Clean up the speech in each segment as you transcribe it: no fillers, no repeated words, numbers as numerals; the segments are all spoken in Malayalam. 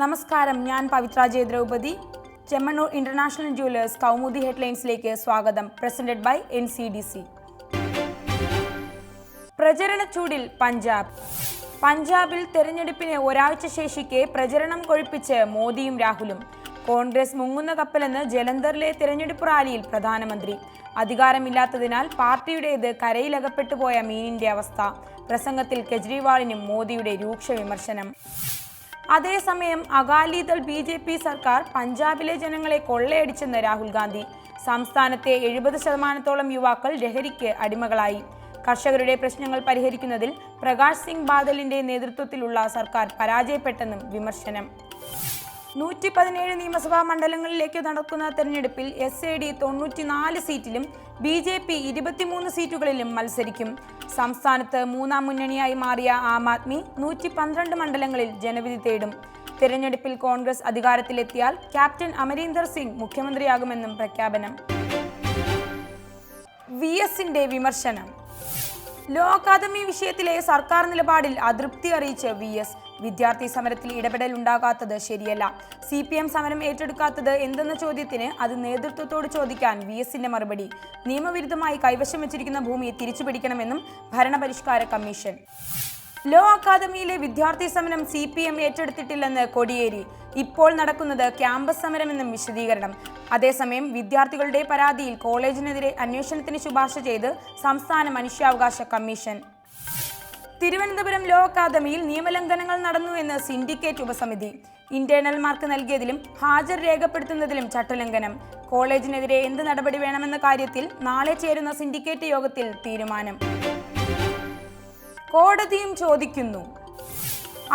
നമസ്കാരം, ഞാൻ Pavithra J Draupadi. Chemmanur international jewellers Kaumudi ഹെഡ്ലൈൻസിലേക്ക് സ്വാഗതം. Presented by NCDC. പ്രചരണ ചൂടിൽ പഞ്ചാബിൽ തെരഞ്ഞെടുപ്പിന് ഒരാഴ്ച ശേഷിക്കെ പ്രചരണം കൊഴുപ്പിച്ച് മോദിയും രാഹുലും. കോൺഗ്രസ് മുങ്ങുന്ന കപ്പലെന്ന് ജലന്ധറിലെ തിരഞ്ഞെടുപ്പ് റാലിയിൽ പ്രധാനമന്ത്രി. അധികാരമില്ലാത്തതിനാൽ പാർട്ടിയുടേത് കരയിലകപ്പെട്ടു പോയ മീനിന്റെ അവസ്ഥ. പ്രസംഗത്തിൽ കെജ്രിവാളിനും മോദിയുടെ രൂക്ഷ വിമർശനം. അതേസമയം അകാലിദൾ BJP സർക്കാർ പഞ്ചാബിലെ ജനങ്ങളെ കൊള്ളയടിച്ചെന്ന് രാഹുൽ ഗാന്ധി. സംസ്ഥാനത്തെ 70% യുവാക്കൾ ലഹരിക്ക് അടിമകളായി. കർഷകരുടെ പ്രശ്നങ്ങൾ പരിഹരിക്കുന്നതിൽ പ്രകാശ് സിംഗ് ബാദലിന്റെ നേതൃത്വത്തിലുള്ള സർക്കാർ പരാജയപ്പെട്ടെന്നും വിമർശനം. 117 നിയമസഭാ മണ്ഡലങ്ങളിലേക്ക് നടക്കുന്ന തെരഞ്ഞെടുപ്പിൽ SAD 94 സീറ്റിലും BJP 23 സീറ്റുകളിലും മത്സരിക്കും. സംസ്ഥാനത്ത് മൂന്നാം മുന്നണിയായി മാറിയ ആം ആദ്മി 112 മണ്ഡലങ്ങളിൽ ജനവിധി തേടും. തെരഞ്ഞെടുപ്പിൽ കോൺഗ്രസ് അധികാരത്തിലെത്തിയാൽ ക്യാപ്റ്റൻ അമരീന്ദർ സിംഗ് മുഖ്യമന്ത്രിയാകുമെന്നും പ്രഖ്യാപനം. VSന്റെ വിമർശനം. ലോ അക്കാദമി വിഷയത്തിലെ സർക്കാർ നിലപാടിൽ അതൃപ്തി അറിയിച്ച് VS. വിദ്യാർത്ഥി സമരത്തിൽ ഇടപെടൽ ഉണ്ടാകാത്തത് ശരിയല്ല. CPM സമരം ഏറ്റെടുക്കാത്തത് എന്തെന്ന ചോദ്യത്തിന് അത് നേതൃത്വത്തോട് ചോദിക്കാൻ VSന്റെ മറുപടി. നിയമവിരുദ്ധമായി കൈവശം വെച്ചിരിക്കുന്ന ഭൂമി തിരിച്ചുപിടിക്കണമെന്നും ഭരണപരിഷ്കാര കമ്മീഷൻ. ലോ അക്കാദമിയിലെ വിദ്യാർത്ഥി സമരം CPM ഏറ്റെടുത്തിട്ടില്ലെന്ന് കോടിയേരി. ഇപ്പോൾ നടക്കുന്നത് ക്യാമ്പസ് സമരമെന്നും വിശദീകരണം. അതേസമയം വിദ്യാർത്ഥികളുടെ പരാതിയിൽ കോളേജിനെതിരെ അന്വേഷണത്തിന് ശുപാർശ ചെയ്ത് സംസ്ഥാന മനുഷ്യാവകാശ കമ്മീഷൻ. തിരുവനന്തപുരം ലോ അക്കാദമിയിൽ നിയമലംഘനങ്ങൾ നടന്നുവെന്ന് സിൻഡിക്കേറ്റ് ഉപസമിതി. ഇന്റേണൽ മാർക്ക് നൽകിയതിലും ഹാജർ രേഖപ്പെടുത്തുന്നതിലും ചട്ടലംഘനം. കോളേജിനെതിരെ എന്ത് നടപടി വേണമെന്ന കാര്യത്തിൽ നാളെ ചേരുന്ന സിൻഡിക്കേറ്റ് യോഗത്തിൽ തീരുമാനം. കോടതിയും ചോദിക്കുന്നു.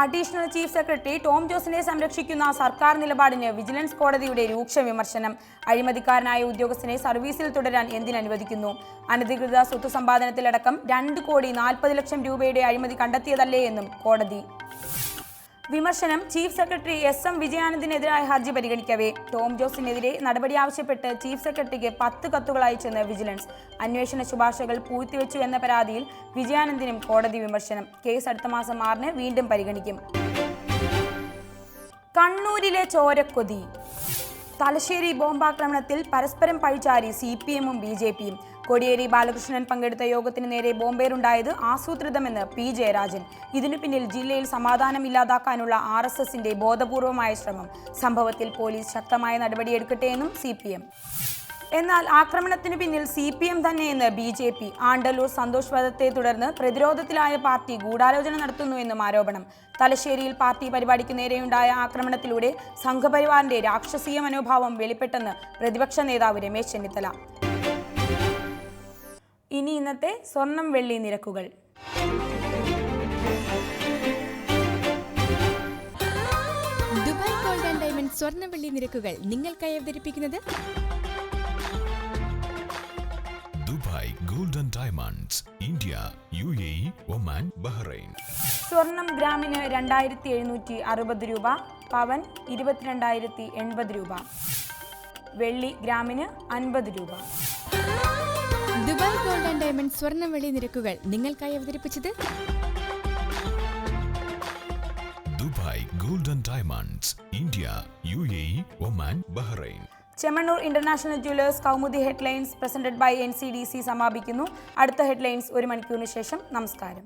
അഡീഷണൽ ചീഫ് സെക്രട്ടറി ടോം ജോസിനെ സംരക്ഷിക്കുന്ന സർക്കാർ നിലപാടിന് വിജിലൻസ് കോടതിയുടെ രൂക്ഷ വിമർശനം. അഴിമതിക്കാരനായ ഉദ്യോഗസ്ഥനെ സർവീസിൽ തുടരാൻ എന്തിനനുവദിക്കുന്നു? അനധികൃത സ്വത്ത് സമ്പാദനത്തിലടക്കം 2,40,00,000 രൂപയുടെ അഴിമതി കണ്ടെത്തിയതല്ലേ എന്നും കോടതി. വിമർശനം. ചീഫ് സെക്രട്ടറി SM വിജയാനന്ദിനെതിരായ ഹർജി പരിഗണിക്കവേ ടോം ജോസിനെതിരെ നടപടി ആവശ്യപ്പെട്ട് ചീഫ് സെക്രട്ടറിക്ക് 10 കത്തുകൾ അയച്ചെന്ന് വിജിലൻസ്. അന്വേഷണ ശുപാർശകൾ പൂഴ്ത്തിവെച്ചു എന്ന പരാതിയിൽ വിജയാനന്ദിനും കോടതി വിമർശനം. കേസ് അടുത്ത മാസം 6-ന് വീണ്ടും പരിഗണിക്കും. കണ്ണൂരിലെ ചോരക്കൊതി. തലശ്ശേരി ബോംബാക്രമണത്തിൽ പരസ്പരം പഴിചാരി CPMഉം BJPയും. കോടിയേരി ബാലകൃഷ്ണൻ പങ്കെടുത്ത യോഗത്തിന് നേരെ ബോംബേറുണ്ടായത് ആസൂത്രിതമെന്ന് P ജയരാജൻ. ഇതിനു പിന്നിൽ ജില്ലയിൽ സമാധാനം ഇല്ലാതാക്കാനുള്ള RSSന്റെ ബോധപൂർവമായ ശ്രമം. സംഭവത്തിൽ പോലീസ് ശക്തമായ നടപടിയെടുക്കട്ടെയെന്നും CPM. എന്നാൽ ആക്രമണത്തിനു പിന്നിൽ CPM തന്നെയെന്ന് BJP. ആണ്ടല്ലൂർ സന്തോഷ് വധത്തെ തുടർന്ന് പ്രതിരോധത്തിലായ പാർട്ടി ഗൂഢാലോചന നടത്തുന്നുവെന്നും ആരോപണം. തലശ്ശേരിയിൽ പാർട്ടി പരിപാടിക്ക് നേരെയുണ്ടായ ആക്രമണത്തിലൂടെ സംഘപരിവാറിന്റെ രാക്ഷസീയ മനോഭാവം വെളിപ്പെട്ടെന്ന് പ്രതിപക്ഷ നേതാവ് രമേശ് ചെന്നിത്തല. ഇനി ഇന്നത്തെ സ്വർണം വെള്ളി നിരക്കുകൾ. ദുബായ് ഗോൾഡ് ആൻഡ് ഡയമണ്ട് സ്വർണ്ണ വെള്ളി നിരക്കുകൾ നിങ്ങൾക്കായി അവതരിപ്പിക്കുന്നത് Dubai gold and diamonds, India, UAE, Oman, Bahrain. സ്വർണം ഗ്രാമിന് 2,760 രൂപ, പവൻ 22,080 രൂപ, വെള്ളി ഗ്രാമിന് 50 രൂപ. ദുബായ് ഗോൾഡ് ആൻഡ് ഡയമണ്ട് സ്വർണ്ണ വെള്ളി നിരക്കുകൾ നിങ്ങൾക്കായി അവതരിപ്പിച്ചത് Dubai gold and diamonds, India, UAE, Oman, Bahrain. Chemmanur international jewellers Kaumudi headlines presented by NCDC സമാപിക്കുന്നു. അടുത്ത ഹെഡ്ലൈൻസ് 1 മണിക്കൂറിന് ശേഷം. നമസ്കാരം.